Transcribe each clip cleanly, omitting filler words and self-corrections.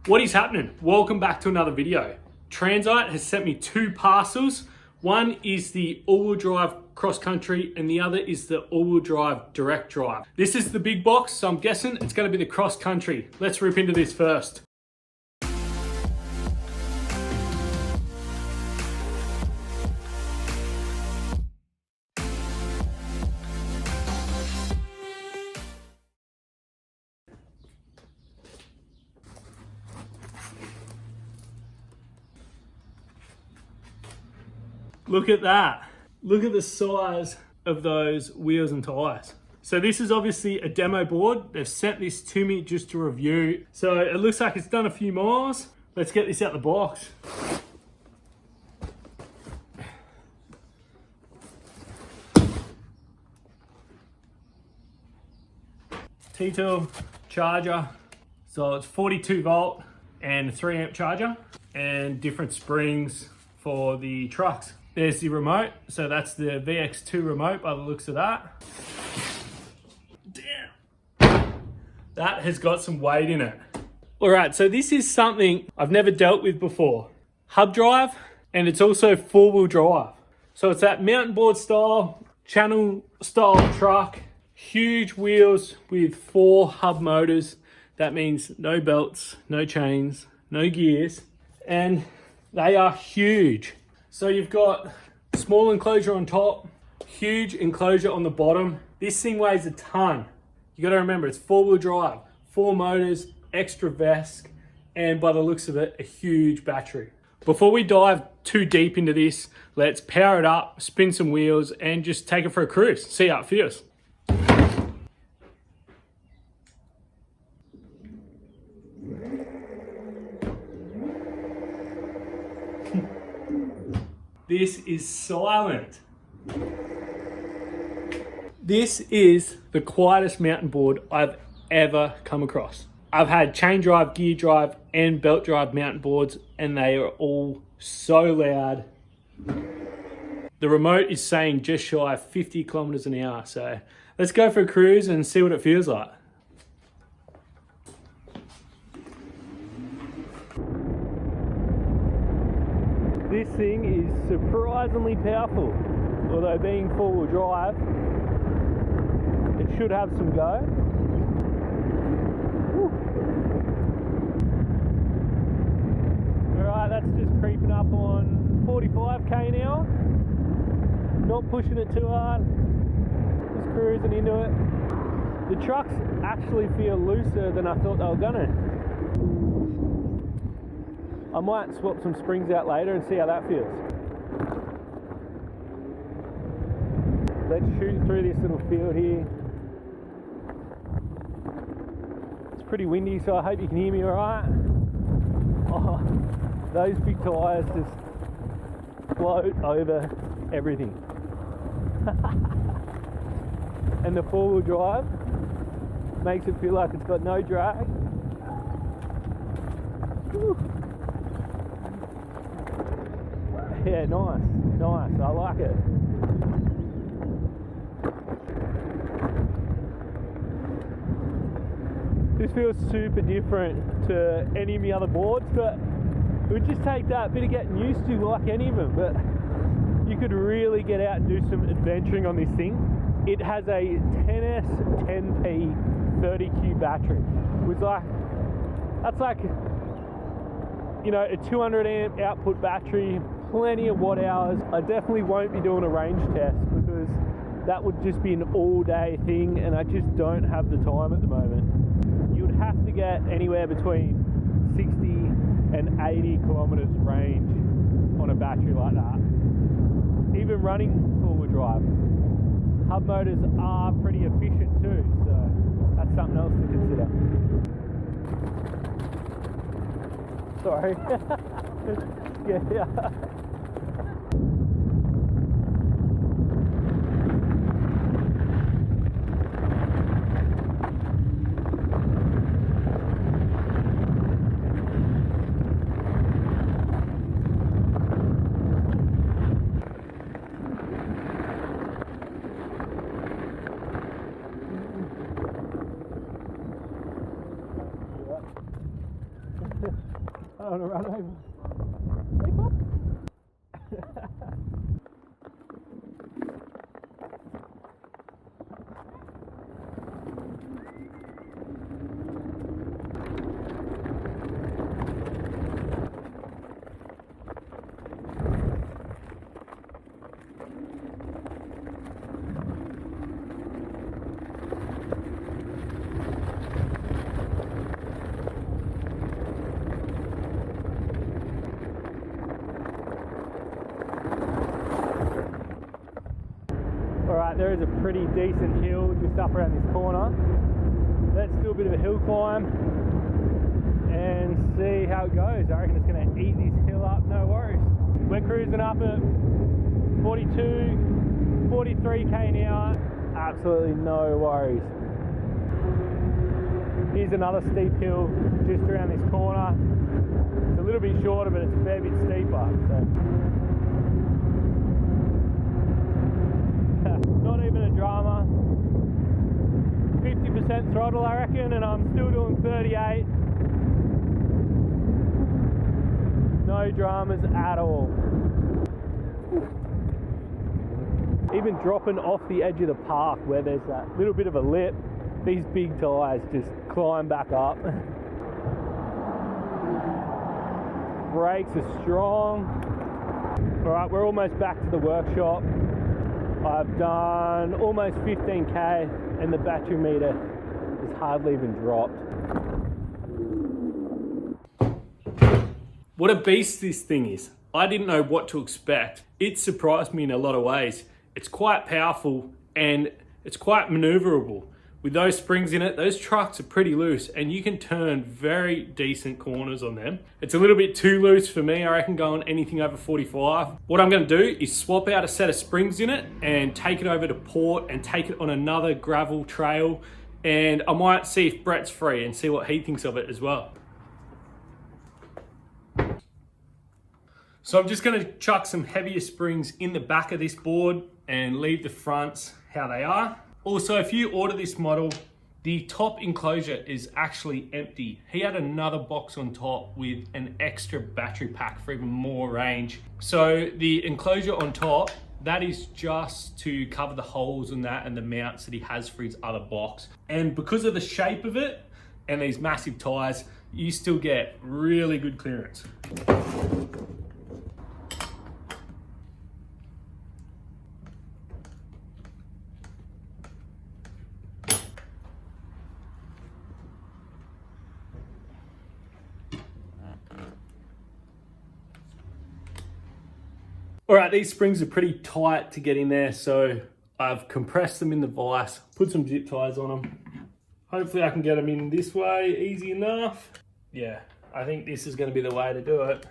What is happening? Welcome back to another video. Tranzite has sent me two parcels. One is the all-wheel drive cross country and the other is the all-wheel drive direct drive. This is the big box, so I'm guessing it's going to be the cross country. Let's rip into this first. Look at that. Look at the size of those wheels and tires. So this is obviously a demo board. They've sent this to me just to review. So it looks like it's done a few miles. Let's get this out the box. T2 charger. So it's 42 volt and a 3 amp charger and different springs for the trucks. There's the remote. So that's the VX2 remote by the looks of that. Damn. That has got some weight in it. All right, so this is something I've never dealt with before. Hub drive, and it's also 4-wheel drive. So it's that mountain board style, channel style truck, huge wheels with 4 hub motors. That means no belts, no chains, no gears, and they are huge. So you've got small enclosure on top, huge enclosure on the bottom. This thing weighs a ton. You gotta remember, it's 4-wheel drive, 4 motors, extra vest, and by the looks of it, a huge battery. Before we dive too deep into this, let's power it up, spin some wheels, and just take it for a cruise. See how it feels. This is silent. This is the quietest mountain board I've ever come across. I've had chain drive, gear drive, and belt drive mountain boards, and they are all so loud. The remote is saying just shy of 50 kilometers an hour. So let's go for a cruise and see what it feels like. This thing is surprisingly powerful. Although being 4-wheel drive, it should have some go. Alright, that's just creeping up on 45k an hour. Not pushing it too hard, just cruising into it. The trucks actually feel looser than I thought they were gonna. I might swap some springs out later and see how that feels. Let's shoot through this little field here. It's pretty windy, so I hope you can hear me all right. Oh, those big tyres just float over everything. And the 4-wheel drive makes it feel like it's got no drag. Whew. Yeah, nice, I like it. This feels super different to any of the other boards, but it would just take that bit of getting used to like any of them, but you could really get out and do some adventuring on this thing. It has a 10S 10P 30Q battery, which that's like, you know, a 200 amp output battery, plenty of watt hours. I definitely won't be doing a range test because that would just be an all-day thing and I just don't have the time at the moment. You would have to get anywhere between 60 and 80 kilometers range on a battery like that. Even running 4-wheel drive. Hub motors are pretty efficient too, so that's something else to consider. Sorry. Yeah. I don't want to run over. Lipo? Alright, there is a pretty decent hill just up around this corner. Let's do a bit of a hill climb and see how it goes. I reckon it's going to eat this hill up, no worries. We're cruising up at 42, 43k an hour, absolutely no worries. Here's another steep hill just around this corner. It's a little bit shorter, but it's a fair bit steeper. So. Not even a drama. 50% throttle I reckon, and I'm still doing 38. No dramas at all. Even dropping off the edge of the park where there's that little bit of a lip, these big tyres just climb back up. Brakes are strong. Alright, we're almost back to the workshop. I've done almost 15k and the battery meter has hardly even dropped. What a beast this thing is. I didn't know what to expect. It surprised me in a lot of ways. It's quite powerful and it's quite maneuverable. With those springs in it, those trucks are pretty loose and you can turn very decent corners on them. It's a little bit too loose for me, I reckon, going anything over 45. What I'm gonna do is swap out a set of springs in it and take it over to port and take it on another gravel trail, and I might see if Brett's free and see what he thinks of it as well. So I'm just gonna chuck some heavier springs in the back of this board and leave the fronts how they are. Also, if you order this model, the top enclosure is actually empty. He had another box on top with an extra battery pack for even more range. So the enclosure on top, that is just to cover the holes in that and the mounts that he has for his other box. And because of the shape of it and these massive tires, you still get really good clearance. All right, these springs are pretty tight to get in there, so I've compressed them in the vise, put some zip ties on them. Hopefully I can get them in this way, easy enough. Yeah, I think this is gonna be the way to do it.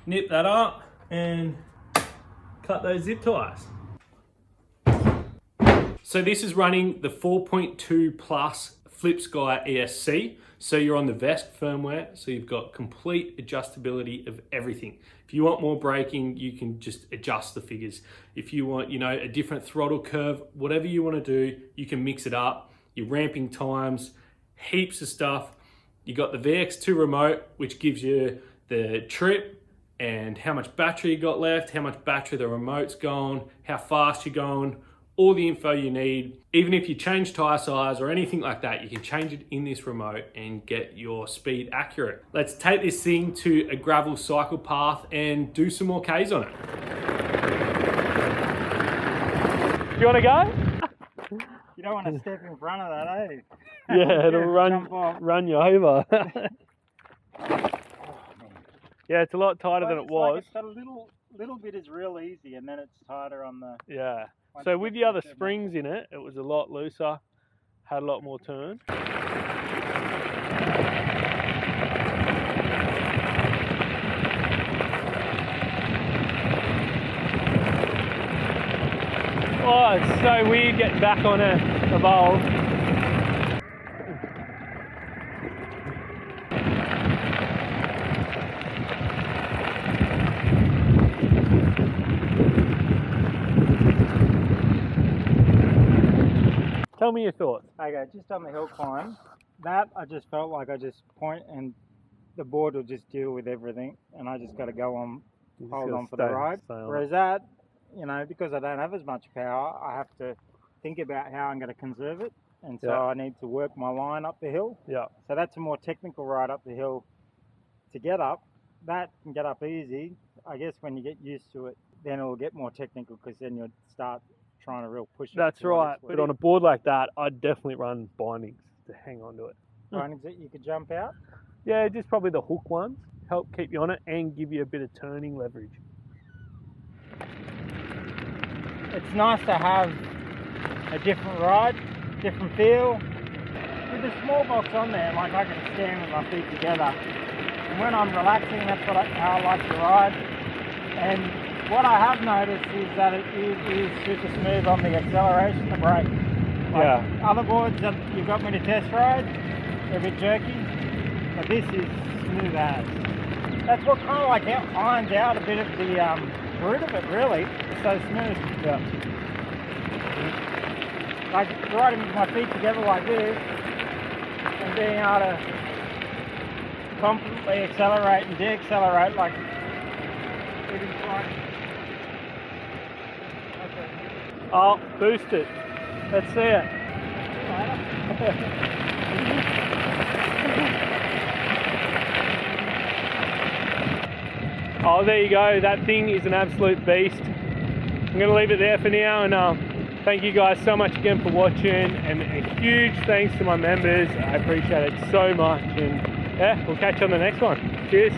Nip that up and cut those zip ties. So this is running the 4.2 plus Flip Sky ESC. So you're on the Vest firmware, so you've got complete adjustability of everything. If you want more braking, you can just adjust the figures. If you want, a different throttle curve, whatever you want to do, you can mix it up. Your ramping times, heaps of stuff. You got the VX2 remote, which gives you the trip and how much battery you got left, how much battery the remote's going, how fast you're going, all the info you need. Even if you change tire size or anything like that, you can change it in this remote and get your speed accurate. Let's take this thing to a gravel cycle path and do some more Ks on it. You want to go? You don't want to step in front of that, eh? Yeah, it'll run you over. Yeah, it's a lot tighter than it was. Like it's got a little bit is real easy, and then it's tighter on the... Yeah. So with the other springs in it, it was a lot looser, had a lot more turn. Oh, it's so weird getting back on a Evolve. Tell me your thoughts. Okay, just on the hill climb, that I just felt like I just point and the board will just deal with everything, and I just got to go on, hold on for the ride. Whereas that, you know, because I don't have as much power, I have to think about how I'm going to conserve it, and so I need to work my line up the hill. Yeah. So that's a more technical ride up the hill to get up. That can get up easy. I guess when you get used to it, then it'll get more technical because then you'll start trying to real push it. That's right. But on a board like that, I'd definitely run bindings to hang on to it. Bindings that you could jump out? Yeah, just probably the hook ones. Help keep you on it and give you a bit of turning leverage. It's nice to have a different ride, different feel. With the small box on there, like I can stand with my feet together. And when I'm relaxing, that's how I like to ride. And what I have noticed is that it is super smooth on the acceleration, the brake. Like other boards that you've got me to test ride, they're a bit jerky, but this is smooth as. That's what kind of like irons out a bit of the root of it, really. It's so smooth. Yeah. Like riding with my feet together like this, and being able to confidently accelerate and de-accelerate like it is like. Okay. Oh, boost it. Let's see it. Oh, there you go. That thing is an absolute beast. I'm going to leave it there for now, and thank you guys so much again for watching, and a huge thanks to my members. I appreciate it so much, and yeah, we'll catch you on the next one. Cheers.